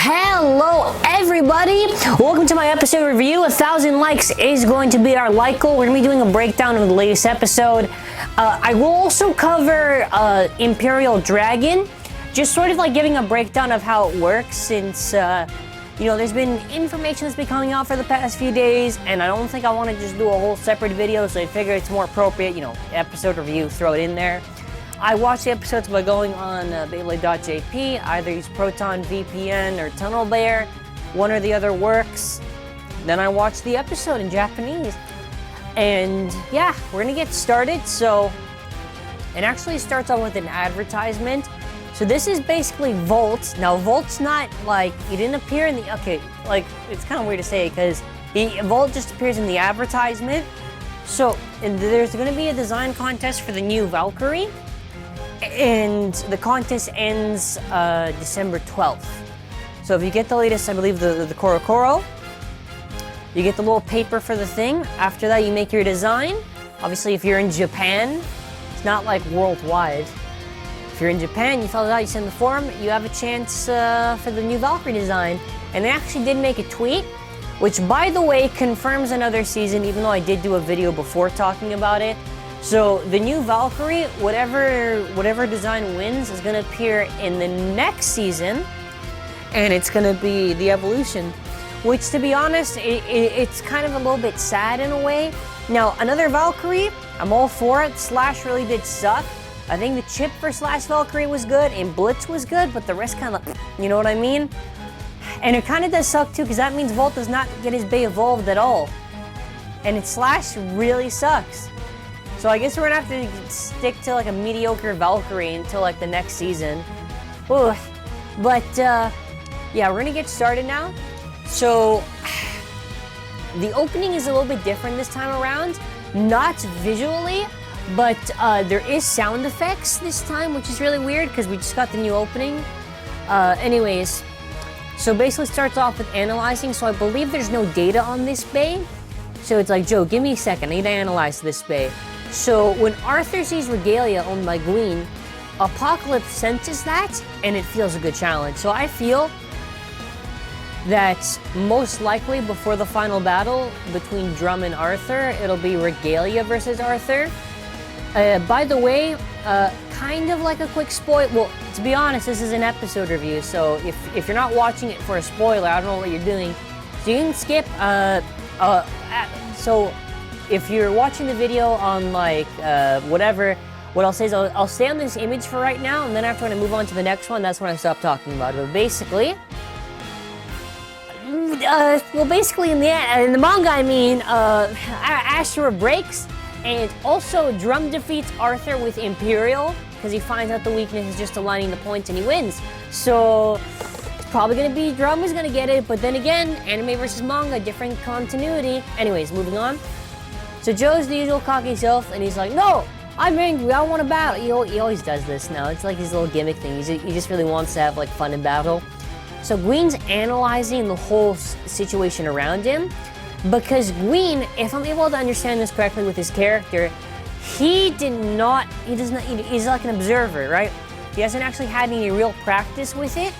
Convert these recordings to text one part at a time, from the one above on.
Hello everybody, welcome to my episode review. 1,000 likes is going to be our like goal. We're going to be doing a breakdown of the latest episode. I will also cover Imperial Dragon, just sort of like giving a breakdown of how it works since there's been information that's been coming out for the past few days, and I don't think I want to just do a whole separate video, so I figure it's more appropriate, episode review, throw it in there. I watch the episodes by going on Beyblade.jp, either use Proton, VPN, or Tunnel Bear. One or the other works. Then I watch the episode in Japanese. And yeah, we're gonna get started. So it actually starts off with an advertisement. So this is basically Volt. Now Volt's not like, he didn't appear in the, it's kind of weird to say because Volt just appears in the advertisement. So and there's gonna be a design contest for the new Valkyrie. And the contest ends December 12th. So if you get the latest, I believe, the Korokoro, you get the little paper for the thing. After that, you make your design. Obviously, if you're in Japan, it's not like worldwide. If you're in Japan, you fill it out, you send the form, you have a chance for the new Valkyrie design. And they actually did make a tweet, which, by the way, confirms another season, even though I did do a video before talking about it. So the new Valkyrie, whatever design wins, is going to appear in the next season, and it's going to be the evolution, which, to be honest, it's kind of a little bit sad in a way. Now, another Valkyrie, I'm all for it. Slash really did suck. I think the chip for Slash Valkyrie was good, and Blitz was good, but the rest kind of, you know what I mean? And it kind of does suck too, because that means Volt does not get his Bay evolved at all, and Slash really sucks. So I guess we're gonna have to stick to like a mediocre Valkyrie until like the next season. Ooh. But yeah, we're gonna get started now. So the opening is a little bit different this time around. Not visually, but there is sound effects this time, which is really weird because we just got the new opening. Anyways, so basically it starts off with analyzing. So I believe there's no data on this bay. So it's like, Joe, give me a second, I need to analyze this bay. So when Arthur sees Regalia owned by Gwyn, Apocalypse senses that, and it feels a good challenge. So I feel that most likely before the final battle between Drum and Arthur, it'll be Regalia versus Arthur. By the way, kind of like a quick spoil. Well, to be honest, this is an episode review, so if you're not watching it for a spoiler, I don't know what you're doing. So you can skip. So if you're watching the video on like whatever, what I'll say is I'll stay on this image for right now, and then after when I move on to the next one, that's when I stop talking about it. But basically, in the manga, I mean, Ashura breaks, and also Drum defeats Arthur with Imperial because he finds out the weakness is just aligning the points, and he wins. So it's probably gonna be Drum who's gonna get it, but then again, anime versus manga, different continuity. Anyways, moving on. So Joe's the usual cocky self, and he's like, no, I'm angry, I want to battle. He always does this now. It's like his little gimmick thing. He just really wants to have like fun in battle. So Gwyn's analyzing the whole situation around him, because Gwyn, if I'm able to understand this correctly with his character, he's like an observer, right? He hasn't actually had any real practice with it,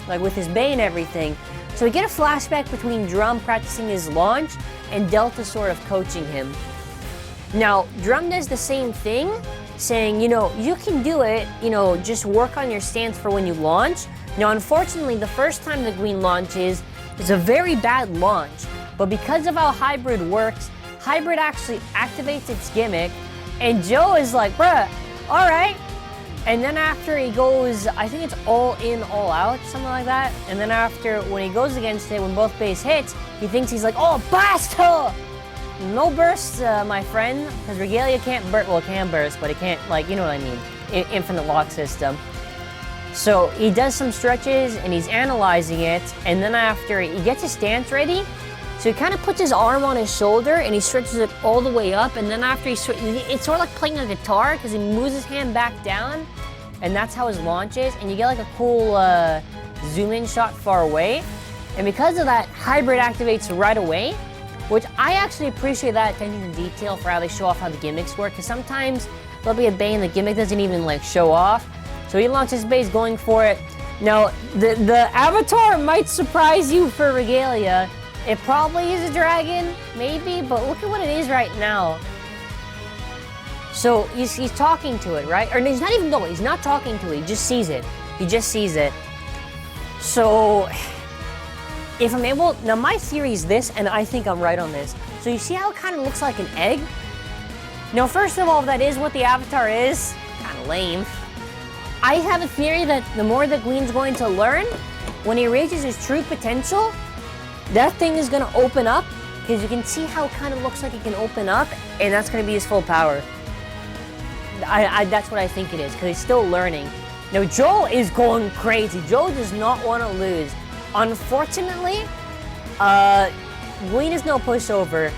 like with his Bay and everything. So we get a flashback between Drum practicing his launch and Delta sort of coaching him. Now, Drum does the same thing, saying, you can do it, just work on your stance for when you launch. Now, unfortunately, the first time the Gwyn launches is a very bad launch, but because of how Hybrid works, Hybrid actually activates its gimmick, and Joe is like, bruh, all right. And then after he goes, I think it's all in, all out, something like that. And then after, when he goes against it, when both bays hit, he thinks he's like, oh, blast her! No bursts, my friend, because Regalia can't burst. Well, it can burst, but it can't, you know what I mean, infinite lock system. So he does some stretches, and he's analyzing it, and then after, he gets his stance ready, so he kind of puts his arm on his shoulder, and he stretches it all the way up, and then after it's sort of like playing a guitar, because he moves his hand back down, and that's how his launch is, and you get like a cool zoom-in shot far away, and because of that, Hybrid activates right away, which I actually appreciate that attention to detail for how they show off how the gimmicks work, because sometimes there'll be a Bay and the gimmick doesn't even show off. So he launches his base going for it. Now, the avatar might surprise you for Regalia. It probably is a dragon, maybe, but look at what it is right now. So he's talking to it, right? Or he's not even going, he's not talking to it, he just sees it. He just sees it. So, if I'm able, now my theory is this, and I think I'm right on this. So you see how it kind of looks like an egg? Now, first of all, if that is what the avatar is, kind of lame. I have a theory that the more that Gwynn's going to learn, when he reaches his true potential, that thing is going to open up, because you can see how it kind of looks like it can open up, and that's going to be his full power. That's what I think it is, because he's still learning. Now, Joel is going crazy. Joel does not want to lose. Unfortunately, Gwyn is no pushover.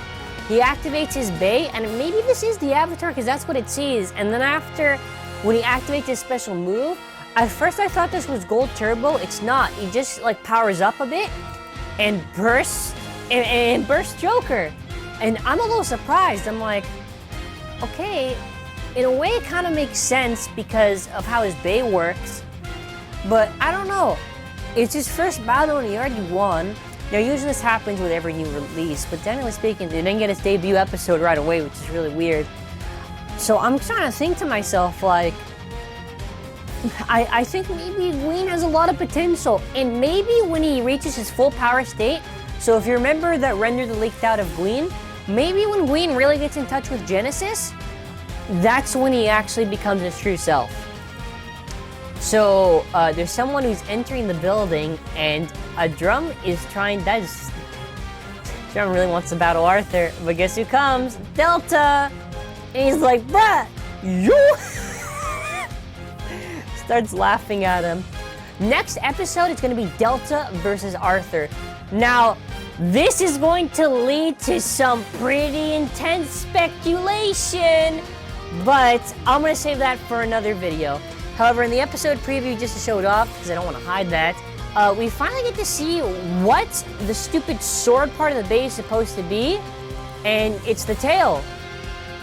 He activates his Bay, and maybe this is the avatar, because that's what it sees. And then after, when he activates his special move, at first I thought this was Gold Turbo. It's not. He just, like, powers up a bit and bursts, and bursts Joker. And I'm a little surprised. I'm like, okay, in a way it kind of makes sense because of how his Bay works, but I don't know. It's his first battle and he already won. Now usually this happens with every new release, but generally speaking, they didn't get his debut episode right away, which is really weird. So I'm trying to think to myself, like, I think maybe Gwyn has a lot of potential, and maybe when he reaches his full power state, so if you remember that render that leaked out of Gwyn, maybe when Gwyn really gets in touch with Genesis, that's when he actually becomes his true self. So, there's someone who's entering the building, and a drum is trying, Drum really wants to battle Arthur, but guess who comes? Delta! And he's like, bruh, you! Starts laughing at him. Next episode, it's gonna be Delta versus Arthur. Now, this is going to lead to some pretty intense speculation, but I'm gonna save that for another video. However, in the episode preview, just to show it off, because I don't want to hide that, we finally get to see what the stupid sword part of the base is supposed to be, and it's the tail.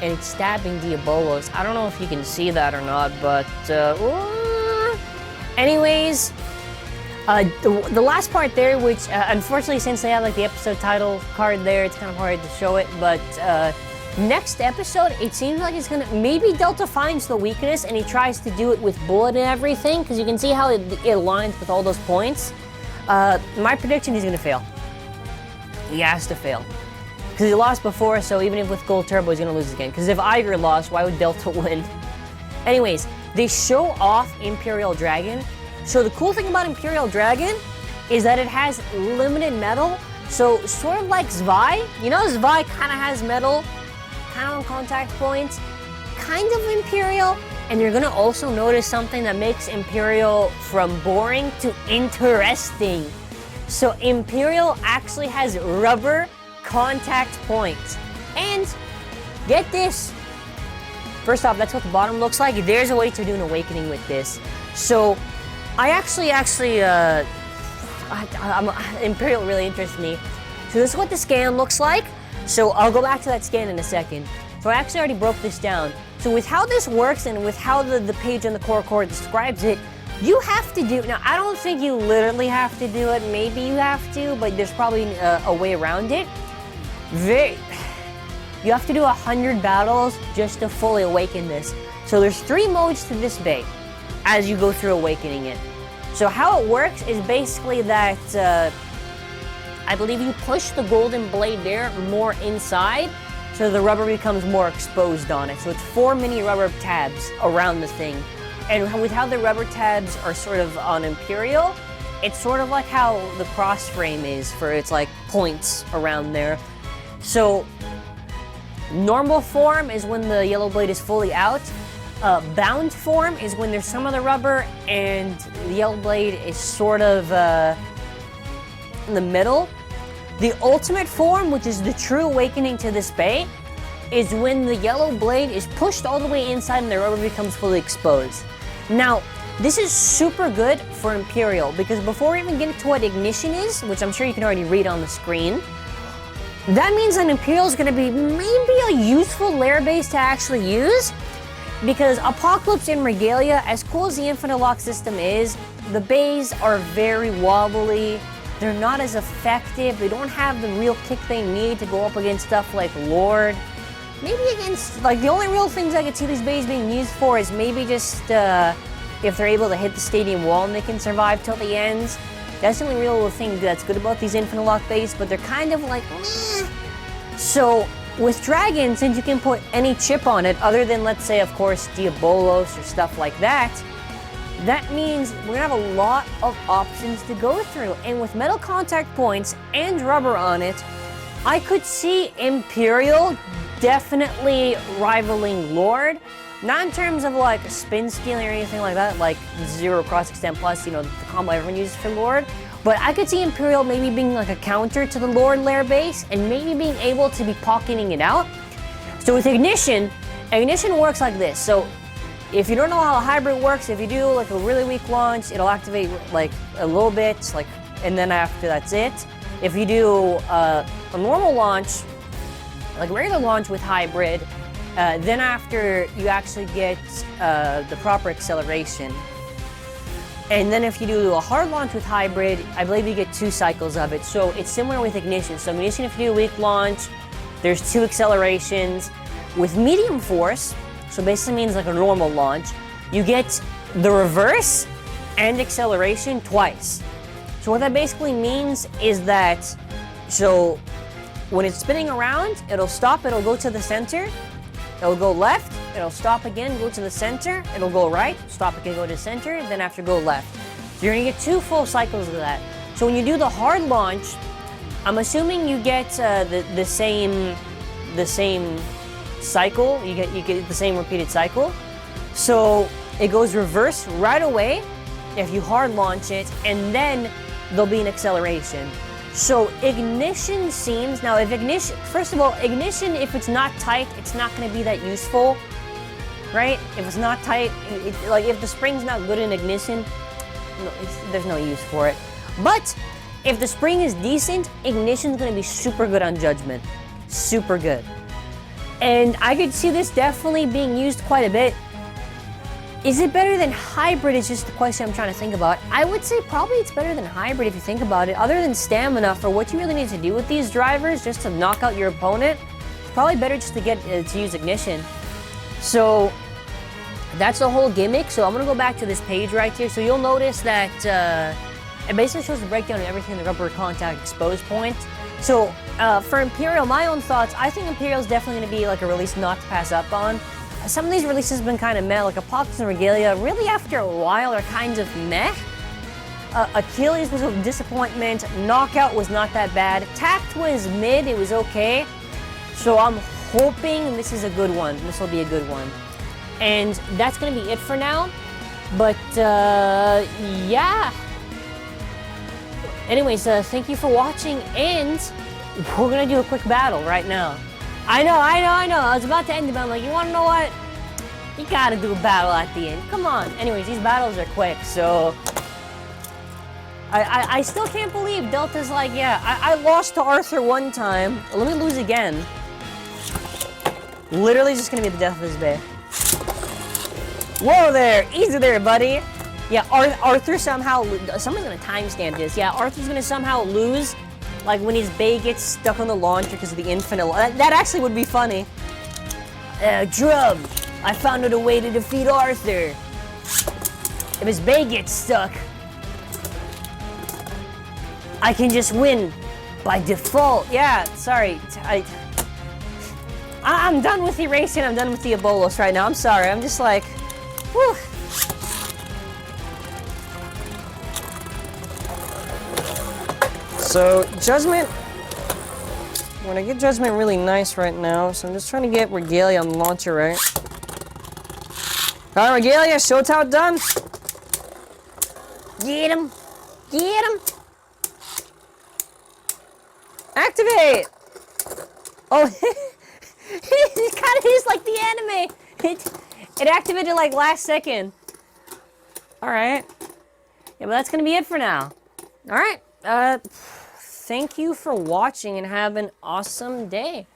And it's stabbing Diabolos. I don't know if you can see that or not, but anyways, the last part there, which unfortunately, since they have like the episode title card there, it's kind of hard to show it, but next episode, it seems like it's gonna, maybe Delta finds the weakness and he tries to do it with Bullet and everything, because you can see how it aligns with all those points. My prediction, he's gonna fail. He has to fail. Because he lost before, so even if with Gold Turbo, he's gonna lose again. Because if Iger lost, why would Delta win? Anyways, they show off Imperial Dragon. So the cool thing about Imperial Dragon is that it has limited metal. So sort of like Zwei. You know, Zwei kind of has metal, kind of on contact points, kind of Imperial. And you're gonna also notice something that makes Imperial from boring to interesting. So Imperial actually has rubber contact points. And get this. First off, that's what the bottom looks like. There's a way to do an awakening with this. So I actually, Imperial really interests me. So this is what the scan looks like. So I'll go back to that scan in a second. So I actually already broke this down. So with how this works and with how the page on the core describes it, you have to do, now I don't think you literally have to do it, maybe you have to, but there's probably a way around it. You have to do 100 battles just to fully awaken this. So there's 3 modes to this Bay as you go through awakening it. So how it works is basically that I believe you push the golden blade there more inside, so the rubber becomes more exposed on it. So it's 4 mini rubber tabs around the thing. And with how the rubber tabs are sort of on Imperial, it's sort of like how the cross frame is for its like points around there. So normal form is when the yellow blade is fully out. Bound form is when there's some of the rubber and the yellow blade is sort of in the middle. The ultimate form, which is the true awakening to this Bay, is when the yellow blade is pushed all the way inside and the rubber becomes fully exposed. Now, this is super good for Imperial, because before we even get into what Ignition is, which I'm sure you can already read on the screen, that means that Imperial is going to be maybe a useful lair base to actually use, because Apocalypse in Regalia, as cool as the Infinite Lock system is, the bays are very wobbly. They're not as effective. They don't have the real kick they need to go up against stuff like Lord. Maybe against, like, the only real things I could see these bays being used for is maybe just if they're able to hit the stadium wall and they can survive till the end. That's the only real thing that's good about these Infinite Lock bays, but they're kind of like, meh. So, with Dragon, since you can put any chip on it, other than, let's say, of course, Diabolos or stuff like that, that means we're gonna have a lot of options to go through. And with metal contact points and rubber on it, I could see Imperial definitely rivaling Lord. Not in terms of like spin stealing or anything like that, like 0 cross extend plus, you know, the combo everyone uses for Lord. But I could see Imperial maybe being like a counter to the Lord lair base and maybe being able to be pocketing it out. So with Ignition, Ignition works like this. So if you don't know how a hybrid works, if you do like a really weak launch, it'll activate like a little bit, like, and then after that's it. If you do a normal launch, like regular launch with hybrid, then after you actually get the proper acceleration. And then if you do a hard launch with hybrid, I believe you get 2 cycles of it. So it's similar with Ignition. So Ignition, if you do a weak launch, there's 2 accelerations. With medium force, so basically means like a normal launch, you get the reverse and acceleration twice. So what that basically means is that, so when it's spinning around, it'll stop, it'll go to the center, it'll go left, it'll stop again, go to the center, it'll go right, stop again, go to the center, then after go left. So you're gonna get 2 full cycles of that. So when you do the hard launch, I'm assuming you get the same cycle, you get the same repeated cycle. So it goes reverse right away if you hard launch it, and then there'll be an acceleration. So Ignition seems, now if Ignition, first of all, Ignition, if it's not tight, it's not going to be that useful, right? If it's not tight, like if the spring's not good in Ignition, no, there's no use for it. But if the spring is decent, Ignition's going to be super good on Judgment. Super good. And I could see this definitely being used quite a bit. Is it better than hybrid is just the question I'm trying to think about. I would say probably it's better than hybrid if you think about it. Other than stamina, for what you really need to do with these drivers, just to knock out your opponent, it's probably better just to get to use Ignition. So that's the whole gimmick. So I'm gonna go back to this page right here. So you'll notice that it basically shows the breakdown of everything in the rubber contact exposed point. So for Imperial, my own thoughts, I think Imperial is definitely going to be like a release not to pass up on. Some of these releases have been kind of meh, like Apocalypse and Regalia, really after a while are kind of meh. Achilles was a disappointment, Knockout was not that bad, Tact was mid, it was okay. So I'm hoping this is a good one, this will be a good one. And that's going to be it for now, but yeah. Anyways, thank you for watching, and we're gonna do a quick battle right now. I know. I was about to end it, but I'm like, you wanna know what? You gotta do a battle at the end. Come on. Anyways, these battles are quick, so I still can't believe Delta's like, yeah, I lost to Arthur one time. Let me lose again. Literally just gonna be the death of his bay. Whoa there, easy there, buddy. Yeah, Arthur somehow, someone's gonna timestamp this. Yeah, Arthur's gonna somehow lose, like when his bay gets stuck on the launcher because of the infinite. That actually would be funny. Drub, I found out a way to defeat Arthur. If his bay gets stuck, I can just win by default. Yeah, sorry. I'm done with erasing. I'm done with the Diabolos right now. I'm sorry. I'm just like, whew. So, Judgment, I'm gonna get Judgment really nice right now, so I'm just trying to get Regalia on the launcher, right? Alright, Regalia, showtime done. Get him! Get him! Activate! Oh, it kind of is like the anime! It activated like last second. Alright. Yeah, but that's gonna be it for now. Alright. Thank you for watching and have an awesome day.